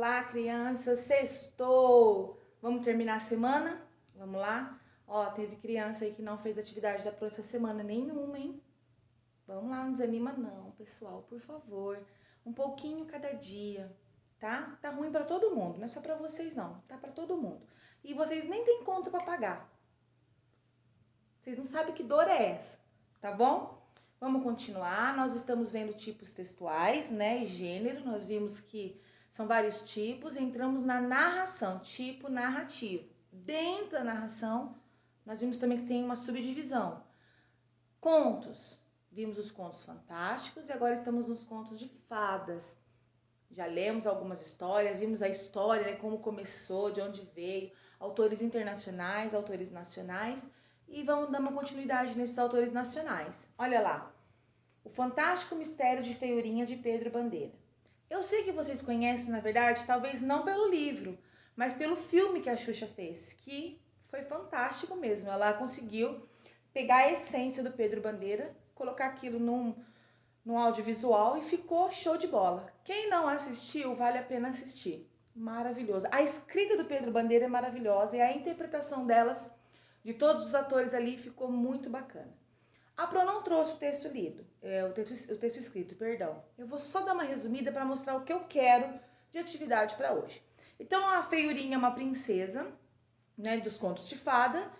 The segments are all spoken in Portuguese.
Olá, crianças, sextou! Vamos terminar a semana? Vamos lá? Ó, teve criança aí que não fez atividade da próxima semana nenhuma, hein? Vamos lá, não desanima não, pessoal, por favor. Um pouquinho cada dia, tá? Tá ruim pra todo mundo, não é só pra vocês não, tá pra todo mundo. E vocês nem têm conta pra pagar. Vocês não sabem que dor é essa, tá bom? Vamos continuar, nós estamos vendo tipos textuais, né, e gênero, nós vimos que são vários tipos, entramos na narração, tipo narrativo. Dentro da narração, nós vimos também que tem uma subdivisão. Contos, vimos os contos fantásticos e agora estamos nos contos de fadas. Já lemos algumas histórias, vimos a história, né, como começou, de onde veio, autores internacionais, autores nacionais, e vamos dar uma continuidade nesses autores nacionais. Olha lá, O Fantástico Mistério de Feiurinha, de Pedro Bandeira. Eu sei que vocês conhecem, na verdade, talvez não pelo livro, mas pelo filme que a Xuxa fez, que foi fantástico mesmo. Ela conseguiu pegar a essência do Pedro Bandeira, colocar aquilo num audiovisual e ficou show de bola. Quem não assistiu, vale a pena assistir. Maravilhoso. A escrita do Pedro Bandeira é maravilhosa e a interpretação delas, de todos os atores ali, ficou muito bacana. A Pro não trouxe o texto lido, o texto escrito, perdão. Eu vou só dar uma resumida para mostrar o que eu quero de atividade para hoje. Então, a Feiurinha é uma princesa, né, dos contos de fada,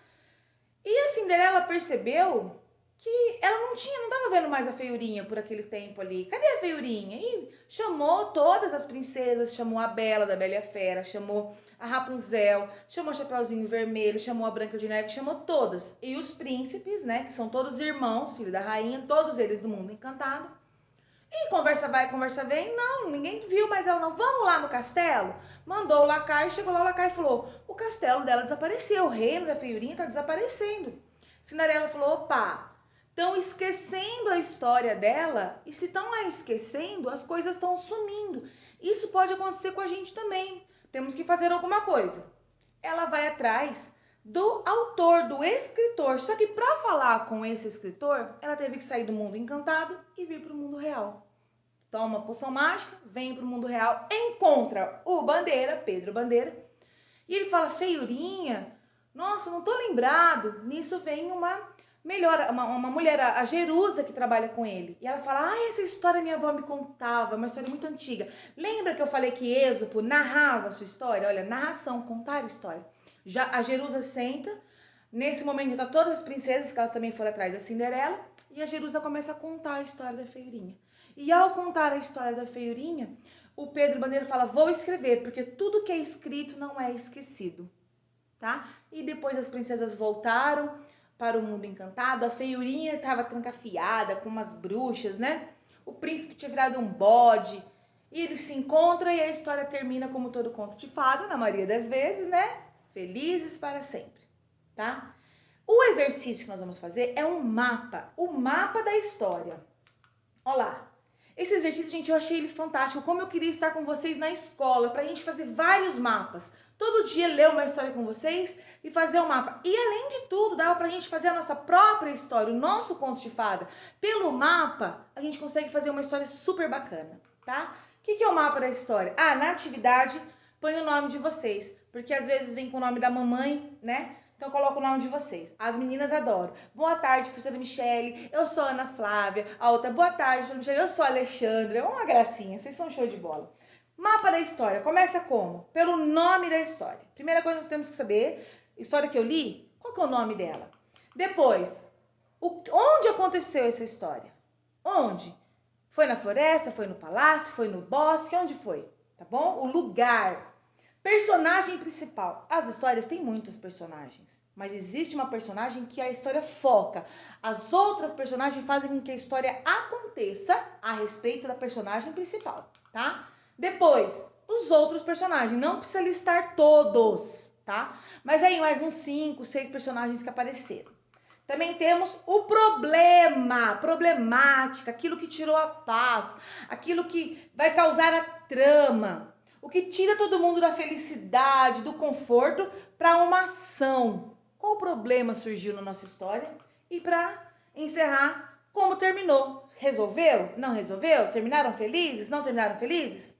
e a Cinderela percebeu que ela não estava vendo mais a Feiurinha por aquele tempo ali. Cadê a Feiurinha? E chamou todas as princesas, chamou a Bela da Bela e a Fera, chamou a Rapunzel, chamou a Chapeuzinho Vermelho, chamou a Branca de Neve, chamou todas. E os príncipes, né, que são todos irmãos, filho da rainha, todos eles do mundo encantado. E conversa vai, conversa vem, não, ninguém viu, mas ela não, vamos lá no castelo? Mandou o lacaio, chegou lá o lacaio e falou, o castelo dela desapareceu, o reino da Feiurinha tá desaparecendo. Cinderela falou, opa, estão esquecendo a história dela, e se estão lá esquecendo, as coisas estão sumindo. Isso pode acontecer com a gente também. Temos que fazer alguma coisa. Ela vai atrás do autor, do escritor. Só que para falar com esse escritor, ela teve que sair do mundo encantado e vir para o mundo real. Toma uma poção mágica, vem para o mundo real, encontra o Bandeira, Pedro Bandeira, e ele fala, Feiurinha, nossa, não tô lembrado. Nisso vem uma mulher, a Jerusa, que trabalha com ele. E ela fala, essa história minha avó me contava, uma história muito antiga. Lembra que eu falei que Êxopo narrava a sua história? Olha, narração, contar a história. Já a Jerusa senta, nesse momento tá todas as princesas, que elas também foram atrás da Cinderela, e a Jerusa começa a contar a história da Feiurinha. E ao contar a história da Feiurinha, o Pedro Bandeira fala, vou escrever, porque tudo que é escrito não é esquecido, tá? E depois as princesas voltaram para o mundo encantado, a Feiurinha estava trancafiada com umas bruxas, né? O príncipe tinha virado um bode, e eles se encontram e a história termina como todo conto de fada, na maioria das vezes, né? Felizes para sempre, tá? O exercício que nós vamos fazer é um mapa, o mapa da história. Olha lá. Esse exercício, gente, eu achei ele fantástico, como eu queria estar com vocês na escola, pra gente fazer vários mapas. Todo dia ler uma história com vocês e fazer um mapa. E além de tudo, dava pra gente fazer a nossa própria história, o nosso conto de fada. Pelo mapa, a gente consegue fazer uma história super bacana, tá? O que é o mapa da história? Na atividade, põe o nome de vocês, porque às vezes vem com o nome da mamãe, né? Então coloca o nome de vocês. As meninas adoram. Boa tarde, professora Michele. Eu sou a Ana Flávia. A outra, boa tarde, professora Michele. Eu sou a Alexandra. É uma gracinha. Vocês são show de bola. Mapa da história. Começa como? Pelo nome da história. Primeira coisa que nós temos que saber, história que eu li, qual que é o nome dela? Depois, onde aconteceu essa história? Onde? Foi na floresta? Foi no palácio? Foi no bosque? Onde foi? Tá bom? O lugar. Personagem principal. As histórias têm muitos personagens, mas existe uma personagem que a história foca. As outras personagens fazem com que a história aconteça a respeito da personagem principal, tá? Depois, os outros personagens. Não precisa listar todos, tá? Mas aí mais uns 5, 6 personagens que apareceram. Também temos o problema, problemática, aquilo que tirou a paz, aquilo que vai causar a trama. O que tira todo mundo da felicidade, do conforto, para uma ação. Qual problema surgiu na nossa história? E para encerrar, como terminou? Resolveu? Não resolveu? Terminaram felizes? Não terminaram felizes?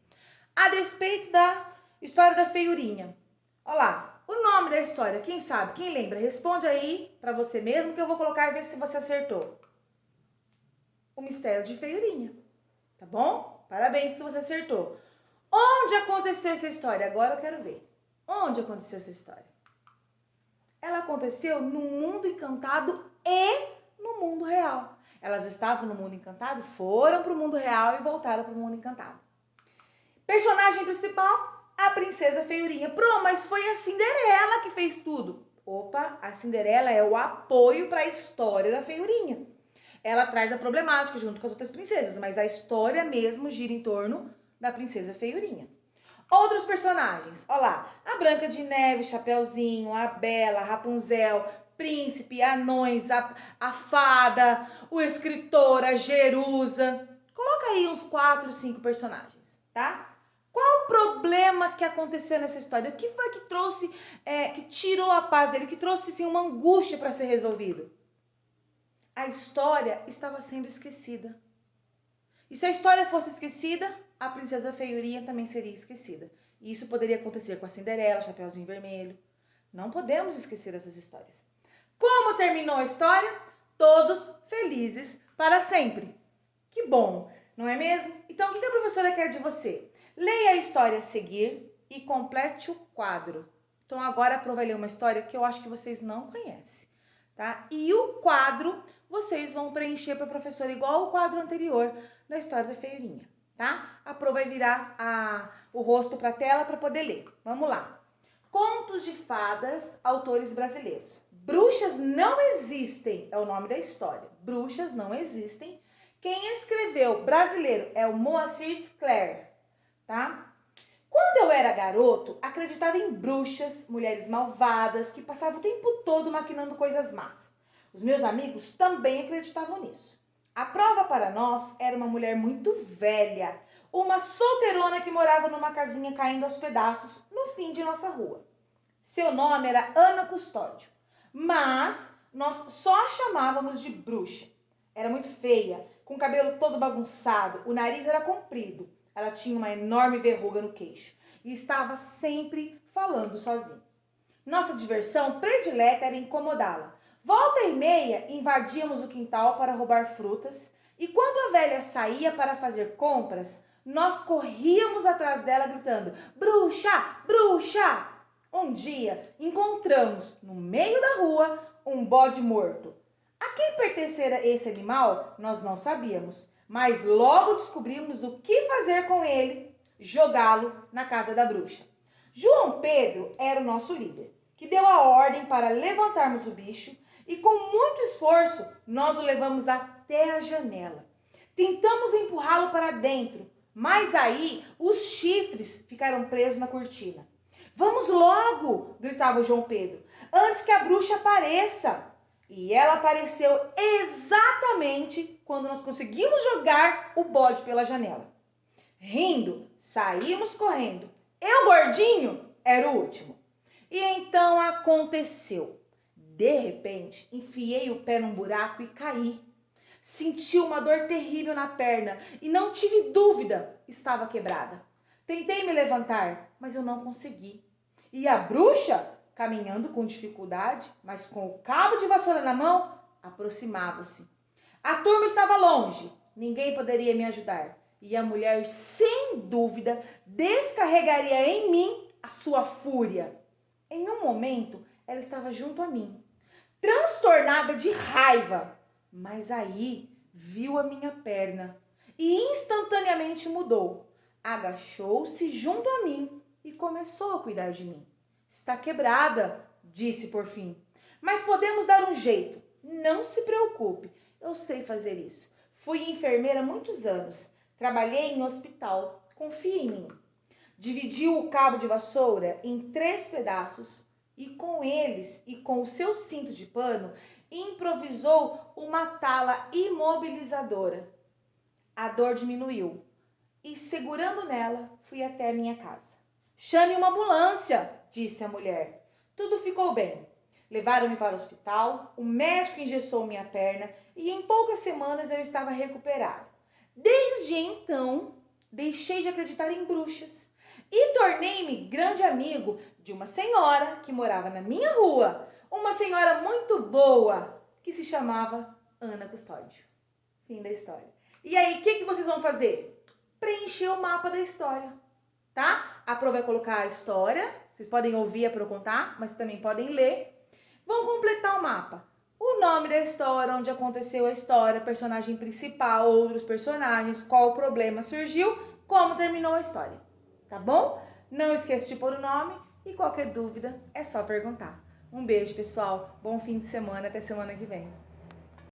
A despeito da História da feiurinha. Olha lá, o nome da história, quem sabe, quem lembra? Responde aí pra você mesmo que eu vou colocar e ver se você acertou. O Mistério de Feiurinha, tá bom? Parabéns se você acertou. Onde aconteceu essa história? Agora eu quero ver. Onde aconteceu essa história? Ela aconteceu no mundo encantado e no mundo real. Elas estavam no mundo encantado, foram pro mundo real e voltaram pro mundo encantado. Personagem principal, a princesa Feiurinha. Pronto, mas foi a Cinderela que fez tudo. Opa, a Cinderela é o apoio para a história da Feiurinha. Ela traz a problemática junto com as outras princesas, mas a história mesmo gira em torno da princesa Feiurinha. Outros personagens, olha lá, a Branca de Neve, Chapeuzinho, a Bela, Rapunzel, Príncipe, Anões, a Fada, o Escritor, a Jerusa. Coloca aí uns 4, 5 personagens, tá? Qual o problema que aconteceu nessa história? O que foi que trouxe, que tirou a paz dele, que trouxe assim, uma angústia para ser resolvido? A história estava sendo esquecida. E se a história fosse esquecida, a princesa Feiurinha também seria esquecida. E isso poderia acontecer com a Cinderela, Chapeuzinho Vermelho. Não podemos esquecer essas histórias. Como terminou a história? Todos felizes para sempre. Que bom, não é mesmo? Então, o que a professora quer de você? Leia a história a seguir e complete o quadro. Então, agora a Pro vai ler uma história que eu acho que vocês não conhecem, tá? E o quadro vocês vão preencher para a professora igual o quadro anterior da história da Feiurinha, tá? A Pro vai virar o rosto para a tela para poder ler. Vamos lá. Contos de fadas, autores brasileiros. Bruxas não existem, é o nome da história. Bruxas não existem. Quem escreveu brasileiro é o Moacir Scler, tá? Quando eu era garoto, acreditava em bruxas, mulheres malvadas, que passavam o tempo todo maquinando coisas más. Os meus amigos também acreditavam nisso. A prova para nós era uma mulher muito velha, uma solteirona que morava numa casinha caindo aos pedaços no fim de nossa rua. Seu nome era Ana Custódio, mas nós só a chamávamos de bruxa. Era muito feia, com o cabelo todo bagunçado, o nariz era comprido. Ela tinha uma enorme verruga no queixo e estava sempre falando sozinha. Nossa diversão predileta era incomodá-la. Volta e meia, invadíamos o quintal para roubar frutas e quando a velha saía para fazer compras, nós corríamos atrás dela gritando: bruxa, bruxa! Um dia, encontramos no meio da rua um bode morto. A quem pertencera esse animal, nós não sabíamos, mas logo descobrimos o que fazer com ele, jogá-lo na casa da bruxa. João Pedro era o nosso líder, que deu a ordem para levantarmos o bicho e com muito esforço nós o levamos até a janela. Tentamos empurrá-lo para dentro, mas aí os chifres ficaram presos na cortina. Vamos logo, gritava João Pedro, antes que a bruxa apareça. E ela apareceu exatamente quando nós conseguimos jogar o bode pela janela. Rindo, saímos correndo. Eu, gordinho, era o último. E então aconteceu. De repente, enfiei o pé num buraco e caí. Senti uma dor terrível na perna e não tive dúvida, estava quebrada. Tentei me levantar, mas eu não consegui. E a bruxa, caminhando com dificuldade, mas com o cabo de vassoura na mão, aproximava-se. A turma estava longe, ninguém poderia me ajudar. E a mulher, sem dúvida, descarregaria em mim a sua fúria. Em um momento, ela estava junto a mim, transtornada de raiva. Mas aí viu a minha perna e instantaneamente mudou. Agachou-se junto a mim e começou a cuidar de mim. Está quebrada, disse por fim. Mas podemos dar um jeito. Não se preocupe, eu sei fazer isso. Fui enfermeira há muitos anos. Trabalhei em hospital. Confie em mim. Dividiu o cabo de vassoura em 3 pedaços e com eles e com o seu cinto de pano improvisou uma tala imobilizadora. A dor diminuiu e, segurando nela, fui até a minha casa. Chame uma ambulância, disse a mulher. Tudo ficou bem. Levaram-me para o hospital, o médico engessou minha perna e em poucas semanas eu estava recuperada. Desde então, deixei de acreditar em bruxas e tornei tornei-me grande amigo de uma senhora que morava na minha rua. Uma senhora muito boa que se chamava Ana Custódio. Fim da história. E aí, o que vocês vão fazer? Preencher o mapa da história, tá? A Pro vai colocar a história. Vocês podem ouvir a Pro contar, mas também podem ler. Vão completar o mapa. O nome da história, onde aconteceu a história, personagem principal, outros personagens, qual o problema surgiu, como terminou a história. Tá bom? Não esqueça de pôr o nome e qualquer dúvida é só perguntar. Um beijo, pessoal. Bom fim de semana. Até semana que vem.